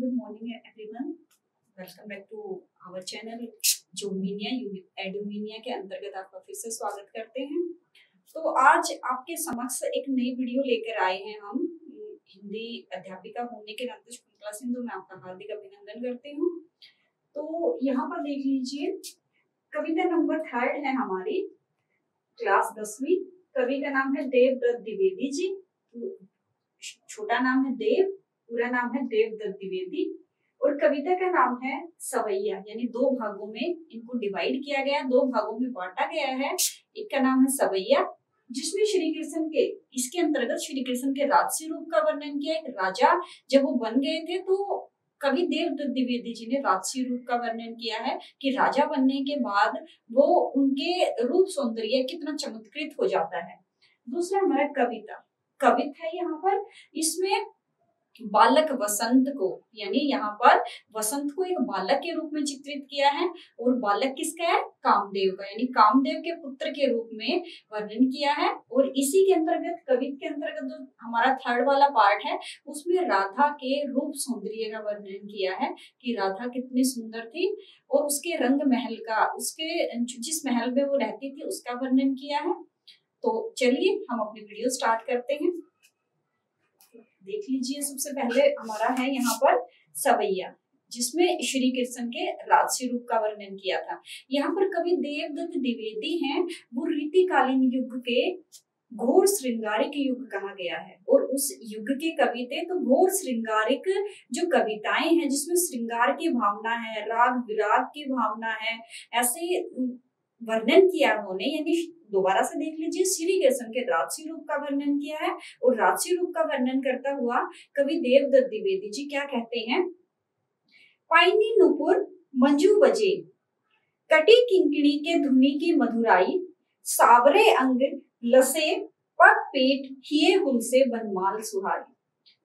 Good morning, everyone. Welcome back to our channel जोमिनिया एडुमिनिया के अंतर्गत आपका फिर से स्वागत करते हैं। तो आज आपके समक्ष एक नई वीडियो लेकर आए हैं हम। हिंदी अध्यापिका होने के नाते शकुंतला सिंधु मैं आपका हार्दिक अभिनंदन करती हूँ। तो यहाँ पर देख लीजिए, कविता नंबर 3 है हमारी, क्लास 10वीं। कवि का नाम है देवदत्त द्विवेदी जी। छोटा नाम है देव, पूरा नाम है देवदत्त द्विवेदी। और कविता का नाम है सवैया, यानी 2 भागों में इनको डिवाइड किया गया, 2 भागों में बांटा गया है। एक का नाम है सवैया, जिसमें श्री कृष्ण के, इसके अंतर्गत श्री कृष्ण के राजसी रूप का वर्णन किया। एक राजा जब वो बन गए थे तो कवि देवदत्त द्विवेदी जी ने राजसी रूप का वर्णन किया है कि राजा बनने के बाद वो उनके रूप सौंदर्य कितना चमत्कृत हो जाता है। दूसरा हमारा कविता है यहाँ पर। इसमें बालक वसंत को, यानी यहाँ पर वसंत को एक बालक के रूप में चित्रित किया है। और बालक किसका है? कामदेव का, यानी कामदेव के पुत्र के रूप में वर्णन किया है। और इसी के अंतर्गत, कविता के अंतर्गत जो हमारा 3rd वाला पार्ट है, उसमें राधा के रूप सौंदर्य का वर्णन किया है कि राधा कितनी सुंदर थी। और उसके रंग महल का, उसके जिस महल में वो रहती थी उसका वर्णन किया है। तो चलिए हम अपनी वीडियो स्टार्ट करते हैं। देख लीजिए, सबसे पहले हमारा है यहाँ पर सवैया, जिसमें श्री कृष्ण के राजसी रूप का वर्णन किया था। यहाँ पर कवि देवदत्त द्विवेदी हैं, वो रीतिकालीन युग के घोर श्रृंगारिक युग कहा गया है। और उस युग के कवि थे, तो घोर श्रृंगारिक जो कविताएं हैं जिसमें श्रृंगार की भावना है, राग विराग की भावना है, ऐसे वर्णन किया उन्होंने। यानी दोबारा से देख लीजिए, श्री कृष्ण के राजसी रूप का वर्णन किया है। और राजसी रूप का वर्णन करता हुआ कवि देवदत्त द्विवेदी जी क्या कहते हैं? पाइनी नुपुर मंजू बजे, कटी किंकिणी के धुनी की मधुराई, सावरे अंग लसे पग पीठ हिये हुल से बनमाल सुहाई,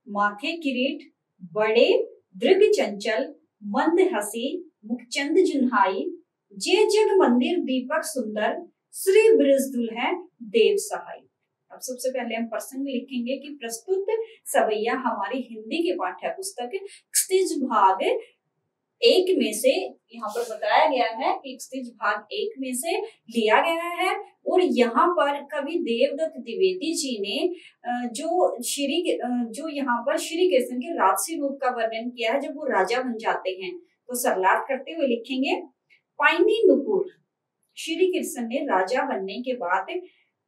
माथे किरीट बड़े दृग चंचल, मंद हसी मुखचंद जुन्हाई, जे जग मंदिर दीपक सुंदर, श्री ब्रजदुल है देव सहाय। अब सबसे पहले हम प्रसंग लिखेंगे कि प्रस्तुत सवैया हमारी हिंदी की पाठ्य पुस्तक क्षितिज भाग 1 में से, यहाँ पर बताया गया है कि क्षितिज भाग 1 में से लिया गया है। और यहाँ पर कवि देवदत्त द्विवेदी जी ने जो यहाँ पर श्री कृष्ण के राजसी रूप का वर्णन किया है जब वो राजा बन जाते हैं। तो सरलार्थ करते हुए लिखेंगे, पाइनी नुपुर, श्री कृष्ण ने राजा बनने के बाद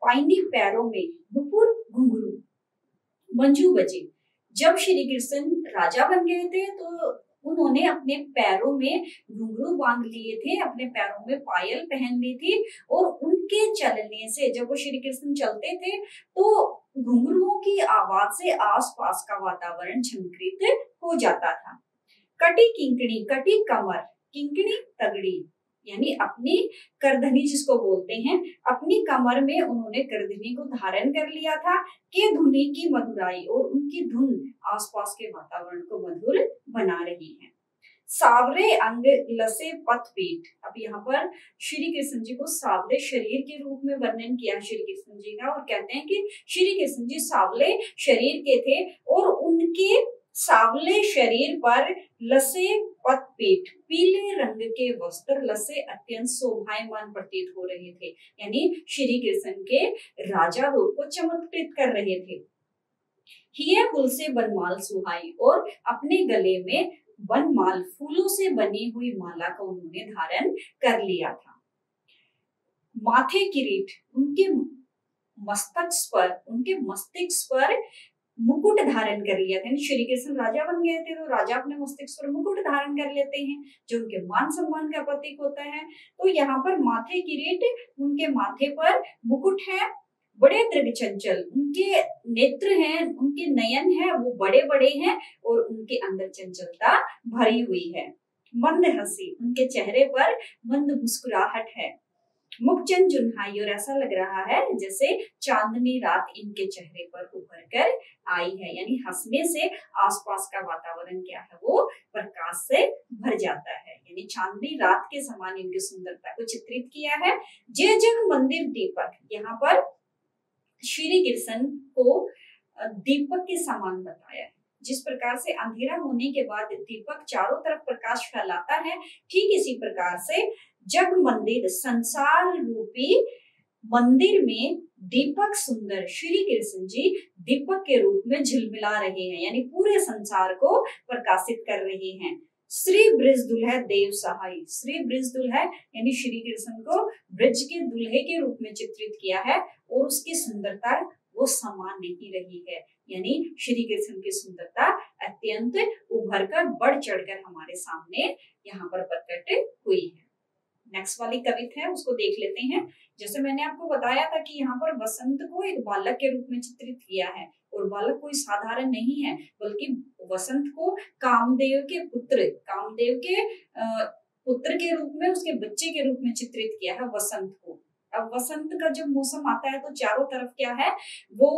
पाइनी पैरों में, नुपुर घुंघरू, मंजू बजे। जब श्री कृष्ण राजा बन गए थे तो उन्होंने अपने पैरों में घुंघरू बांध लिए थे, अपने पैरों में पायल पहन ली थी। और उनके चलने से, जब वो श्री कृष्ण चलते थे तो घुंघरुओं की आवाज से आसपास का वातावरण झंकृत हो जाता था। कटी किंकणी, कटी कमर, किंकणी तगड़ी, यानी अपनी करधनी जिसको बोलते हैं, अपनी कमर में उन्होंने करधनी को धारण कर लिया था। के धुनी की मधुराई, और उनकी धुन आसपास के वातावरण को मधुर बना रही है। सावरे अंग लसे पथ पीठ, अब यहाँ पर श्री कृष्ण जी को सावले शरीर के रूप में वर्णन किया श्री कृष्ण जी का। और कहते हैं कि श्री कृष्ण जी सावले शरीर के थे और उनके सावले शरीर पर लसे पथ पीठ, पीले रंग के वस्त्र, लसे अत्यंत शोभायमान प्रतीत हो रहे थे, यानी श्री कृष्ण के राजा रूप को चमत्कृत कर रहे थे। हिये हुल से बनमाल सुहाई, और अपने गले में बनमाल, फूलों से बनी हुई माला को उन्होंने धारण कर लिया था। माथे किरीट, उनके मस्तिष्क पर मुकुट धारण कर लिया था। श्री कृष्ण राजा बन गए थे तो राजा अपने मस्तिष्क पर मुकुट धारण कर लेते हैं जो उनके मान सम्मान का प्रतीक होता है। तो यहाँ पर माथे किरीट, उनके माथे पर मुकुट है। बड़े दृग चंचल, उनके नेत्र हैं, उनके नयन है वो बड़े बड़े हैं और उनके अंदर चंचलता भरी हुई है। मंद हंसी, उनके चेहरे पर मंद मुस्कुराहट है। मुखचंद जुन्हाई, और ऐसा लग रहा है जैसे चांदनी रात इनके चेहरे पर उभर कर आई है, यानी हंसने से आसपास का वातावरण क्या है, वो प्रकाश से भर जाता है, यानी चांदनी रात के समान इनकी सुंदरता को चित्रित किया है। जय जग मंदिर दीपक, यहाँ पर श्री कृष्ण को दीपक के समान बताया है। जिस प्रकार से अंधेरा होने के बाद दीपक चारों तरफ प्रकाश फैलाता है, ठीक इसी प्रकार से जब मंदिर संसार रूपी मंदिर में दीपक सुंदर श्री कृष्ण जी दीपक के रूप में झिलमिला रहे हैं, यानी पूरे संसार को प्रकाशित कर रहे हैं। श्री ब्रज दुल्हा देव सहाय, श्री ब्रज दुल्हा यानी श्री कृष्ण को ब्रज के दुल्हे के रूप में चित्रित किया है और उसकी सुंदरता वो समान नहीं रही है, यानी श्री कृष्ण की सुंदरता अत्यंत उभर कर बढ़ चढ़कर हमारे सामने यहाँ पर प्रकट हुई है। नेक्स्ट वाली कविता है उसको देख लेते हैं। जैसे मैंने आपको बताया था कि यहाँ पर वसंत को एक बालक के रूप में चित्रित किया है और बालक कोई साधारण नहीं है, बल्कि वसंत को कामदेव के पुत्र के रूप में, उसके बच्चे के रूप में चित्रित किया है वसंत को। अब वसंत का जब मौसम आता है तो चारों तरफ क्या है, वो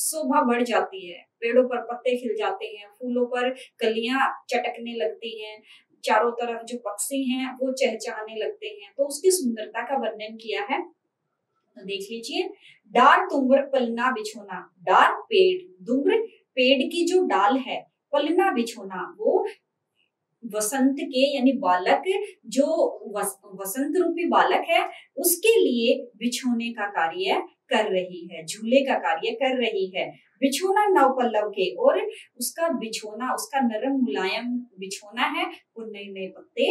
शोभा बढ़ जाती है, पेड़ों पर पत्ते खिल जाते हैं, फूलों पर कलियां चटकने लगती हैं, चारों तरफ जो पक्षी हैं वो चहचहाने लगते हैं, तो उसकी सुंदरता का वर्णन किया है। तो देख लीजिए, डार तुम्बर पलना बिछोना, डार पेड़, दुम्र पेड़ की जो डाल है, पलना बिछोना वो वसंत के यानी बालक जो वसंत रूपी बालक है उसके लिए बिछोने का कार्य कर रही है, झूले का कार्य कर रही है। बिछोना नव पल्लव के, और उसका बिछोना, उसका नरम मुलायम बिछोना है, वो नए नए पत्ते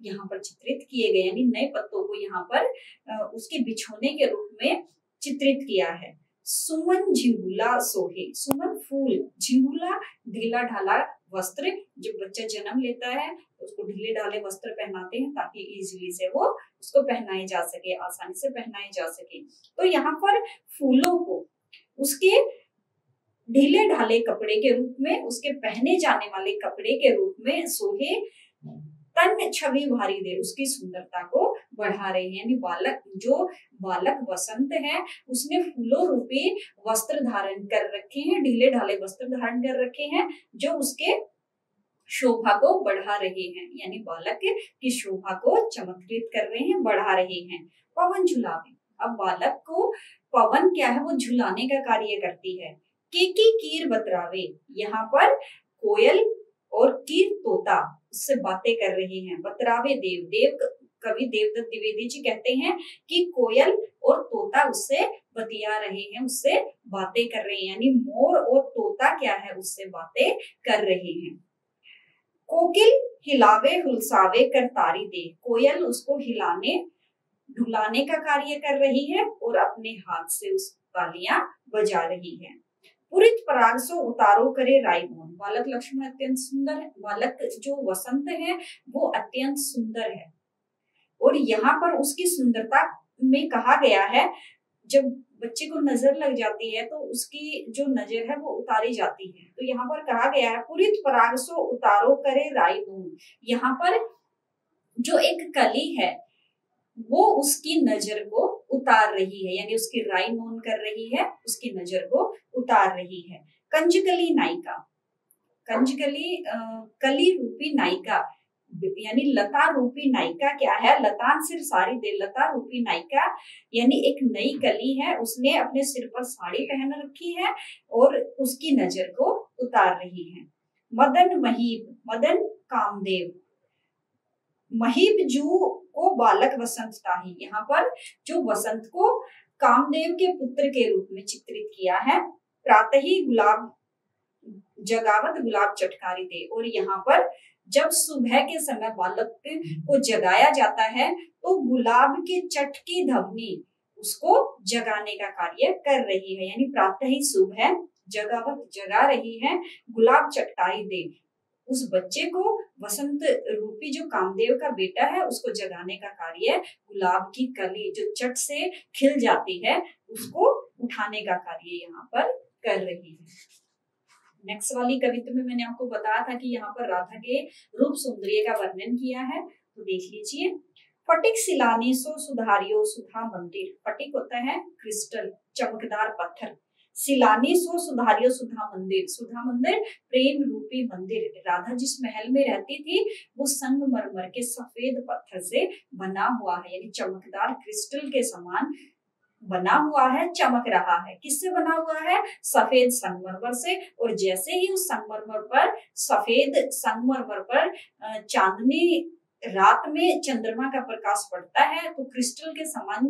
यहाँ पर चित्रित किए गए, यानी नए पत्तों को यहाँ पर उसके बिछोने के रूप में चित्रित किया है। सुमन झिंगुला सोहे, सुमन फूल, झिंगुला ढीला ढाला वस्त्र, जब बच्चा जन्म लेता है उसको ढीले ढाले वस्त्र पहनाते हैं ताकि इजीली से वो उसको पहनाए जा सके, आसानी से पहनाए जा सके। तो यहाँ पर फूलों को उसके ढीले ढाले कपड़े के रूप में, उसके पहने जाने वाले कपड़े के रूप में सोहे, तन छवि भारी दे, उसकी सुंदरता को बढ़ा रहे हैं। यानी बालक वसंत है, उसने फूलों रूपी वस्त्र धारण कर रखे हैं, ढीले ढाले वस्त्र धारण कर रखे हैं जो उसके शोभा को बढ़ा रहे हैं, यानी बालक की शोभा को चमत्कृत कर रहे हैं, बढ़ा रहे हैं। पवन झुलावे, अब बालक को पवन क्या है, वो झुलाने का कार्य करती है। की कीर बतरावे, यहाँ पर कोयल और कीर तोता उससे बातें कर रहे हैं। बतरावे देव कवि देवदत्त द्विवेदी जी कहते हैं कि कोयल और तोता उससे बतिया रहे हैं, उससे बातें कर रहे हैं, यानी मोर और तोता क्या है, उससे बातें कर रहे हैं। कोकिल हिलावे हुलसावे कर तारी दे, कोयल उसको हिलाने ढुलाने का कार्य कर रही है और अपने हाथ से उस तालियां बजा रही है। पुरित पराग सो उतारो करे राईमोन, बालक लक्ष्मण अत्यंत सुंदर है, बालक जो वसंत है वो अत्यंत सुंदर है और यहाँ पर उसकी सुंदरता में कहा गया है, जब बच्चे को नजर लग जाती है तो उसकी जो नजर है वो उतारी जाती है। तो यहाँ पर कहा गया है पुरित पराग सो उतारो करे राईमोन, यहाँ पर जो एक कली है वो उसकी नजर को उतार रही है, यानी उसकी राय मौन कर रही है, उसकी नजर को उतार रही है। कंजकली नायिका, कंजकली कली रूपी नायिका, यानी लता रूपी नायिका क्या है, लतान सिर साड़ी दे, लता रूपी नायिका यानी एक नई कली है, उसने अपने सिर पर साड़ी पहन रखी है और उसकी नजर को उतार रही है। मदन महीब, मदन कामदेव, महीब जू को बालक वसंत ताही, यहाँ पर जो वसंत को कामदेव के पुत्र के रूप में चित्रित किया है। प्रातः ही गुलाब जगावत गुलाब चटकारी दे, और यहाँ पर जब सुबह के समय बालक को जगाया जाता है तो गुलाब के चट की ध्वनि उसको जगाने का कार्य कर रही है, यानी प्रातः ही सुबह जगावत जगा रही है, गुलाब चटकारी दे, उस बच्चे को वसंत रूपी जो कामदेव का बेटा है उसको जगाने का कार्य गुलाब की कली जो चट से खिल जाती है उसको उठाने का कार्य यहाँ पर कर रही है। नेक्स्ट वाली कविता में मैंने आपको बताया था कि यहाँ पर राधा के रूप सौंदर्य का वर्णन किया है, तो देख लीजिए। फटिक सिलानी सो सुधारियो सुधा मंदिर, फटिक होता है क्रिस्टल चमकदार पत्थर, सिलानी सो सुधारियो सुधा मंदिर, सुधा मंदिर प्रेम रूपी मंदिर, राधा जिस महल में रहती थी वो संगमरमर के सफेद पत्थर से बना हुआ है, यानी चमकदार क्रिस्टल के समान बना हुआ है, चमक रहा है। किससे बना हुआ है? सफेद संगमरमर से। और जैसे ही उस संगमरमर पर, सफेद संगमरमर पर चांदनी रात में चंद्रमा का प्रकाश पड़ता है तो क्रिस्टल के समान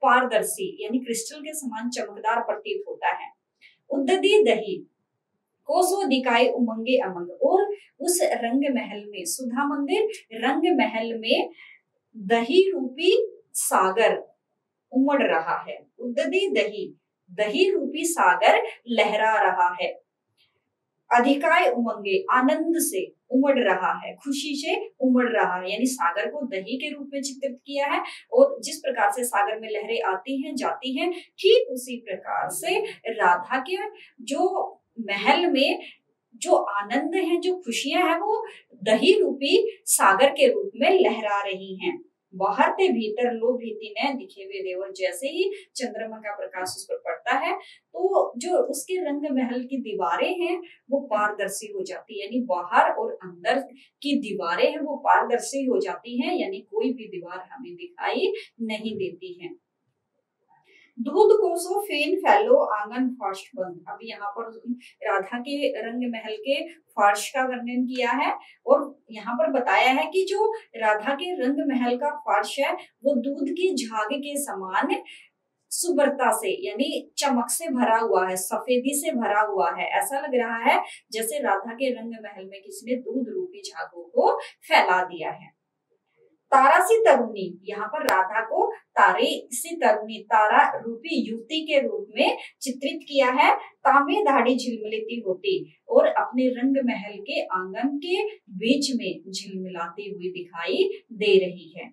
पारदर्शी यानी क्रिस्टल के समान चमकदार प्रतीत होता है। उद्दती दही कोसो दिखाए उमंगे अमंग। और उस रंग महल में, सुधा मंदिर रंग महल में दही रूपी सागर उमड़ रहा है। उद्दती दही, दही रूपी सागर लहरा रहा है। अधिकाय उमंगे, आनंद से उमड़ रहा है, खुशी से उमड़ रहा है। यानी सागर को दही के रूप में चित्रित किया है। और जिस प्रकार से सागर में लहरें आती हैं जाती हैं, ठीक उसी प्रकार से राधा के जो महल में जो आनंद है, जो खुशियां हैं, वो दही रूपी सागर के रूप में लहरा रही हैं। बाहर ते भीतर लो भीति ने दिखे हुए देवर। जैसे ही चंद्रमा का प्रकाश उस पर पड़ता है तो जो उसके रंग महल की दीवारें हैं वो पारदर्शी हो जाती है। यानी बाहर और अंदर की दीवारें हैं वो पारदर्शी हो जाती हैं, यानी कोई भी दीवार हमें दिखाई नहीं देती है। दूध कोसो फेन फैलो आंगन फर्श बंद। अब यहाँ पर राधा के रंग महल के फर्श का वर्णन किया है और यहाँ पर बताया है कि जो राधा के रंग महल का फर्श है वो दूध की झाग के समान सुबरता से यानी चमक से भरा हुआ है, सफेदी से भरा हुआ है। ऐसा लग रहा है जैसे राधा के रंग महल में किसी ने दूध रूपी झागों को फैला दिया है। तारा सी तरुणी, यहाँ पर राधा को तारे सी तरुणी, तारा रूपी युवती के रूप में चित्रित किया है। तामे धाड़ी झिलमिलाती होती और अपने रंग महल के आंगन के बीच में झिलमिलाती हुई दिखाई दे रही है।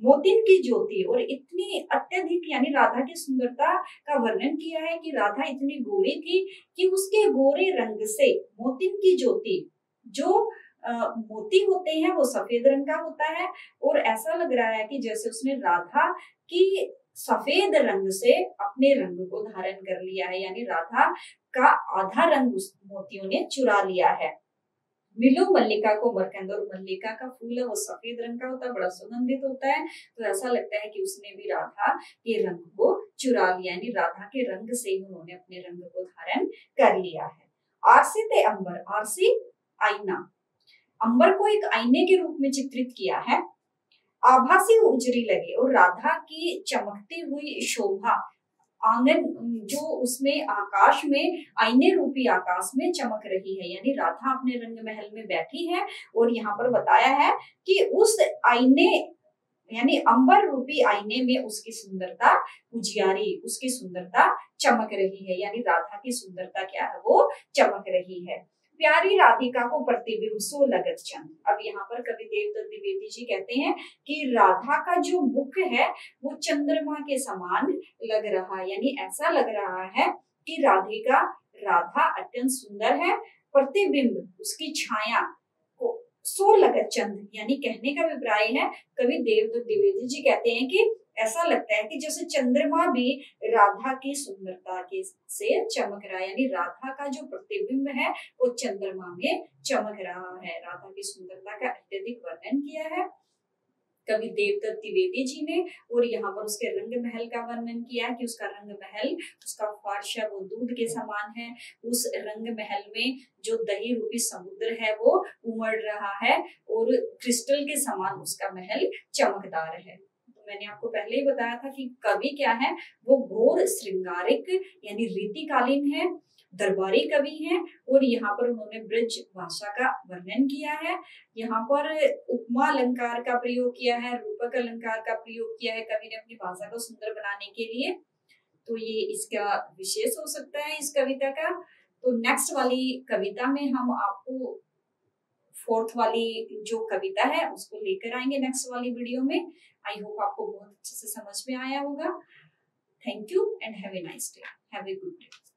मोतिन की ज्योति, और इतनी अत्यधिक यानी राधा की सुंदरता का वर्णन किया है कि राधा इतनी गोरी थी कि उसके गोरे रंग से मोतिन की ज्योति, जो मोती होते हैं वो सफेद रंग का होता है और ऐसा लग रहा है कि जैसे उसने राधा की सफेद रंग से अपने रंग को धारण कर लिया है, यानी राधा का आधा रंग उस मोतियों ने चुरा लिया है। मिलो मल्लिका को मरकंद, और मल्लिका का फूल है वो सफेद रंग का होता है, बड़ा सुगंधित होता है। तो ऐसा लगता है कि उसने भी राधा के रंग को चुरा लिया, यानी राधा के रंग से ही उन्होंने अपने रंग को धारण कर लिया है। आरसी ते अंबर, आरसी आईना, अंबर को एक आईने के रूप में चित्रित किया है। आभासी उजरी लगे, और राधा की चमकती हुई शोभा आंगन जो उसमें आकाश में आईने रूपी आकाश में चमक रही है, यानी राधा अपने रंग महल में बैठी है और यहाँ पर बताया है कि उस आईने यानी अंबर रूपी आईने में उसकी सुंदरता उजियारी, उसकी सुंदरता चमक रही है, यानी राधा की सुंदरता क्या है वो चमक रही है। प्यारी राधिका को प्रतिबिंब सो लगत चंद। अब यहाँ पर कवि देवदत्त द्विवेदी जी कहते हैं कि राधा का जो मुख है वो चंद्रमा के समान लग रहा है, यानी ऐसा लग रहा है कि राधा अत्यंत सुंदर है। प्रतिबिंब उसकी छाया को सो लगत चंद, यानी कहने का अभिप्राय है कवि देवदत्त द्विवेदी जी कहते हैं कि ऐसा लगता है कि जैसे चंद्रमा भी राधा की सुंदरता के से चमक रहा है, यानी राधा का जो प्रतिबिंब है वो चंद्रमा में चमक रहा है। राधा की सुंदरता का अत्यधिक वर्णन किया है कवि देवदत्त द्विवेदी जी ने, और यहाँ पर उसके रंग महल का वर्णन किया है कि उसका रंग महल, उसका फर्श है वो दूध के समान है। उस रंग महल में जो दही रूपी समुद्र है वो उमड़ रहा है और क्रिस्टल के समान उसका महल चमकदार है। मैंने आपको पहले ही बताया था कि कवि क्या है, वो घोर श्रृंगारिक यानी रीतिकालीन है, दरबारी कवि हैं और यहाँ पर उन्होंने ब्रज भाषा का वर्णन किया है। यहाँ पर उपमा अलंकार का प्रयोग किया है, रूपक अलंकार का प्रयोग किया है कवि ने अपनी भाषा को सुंदर बनाने के लिए। तो ये इसका विशेष हो सकता है इस कविता का। तो नेक्स्ट वाली कविता में हम आपको फोर्थ वाली जो कविता है उसको लेकर आएंगे नेक्स्ट वाली वीडियो में। आई होप आपको बहुत अच्छे से समझ में आया होगा। Thank you and have a nice day, have a good day.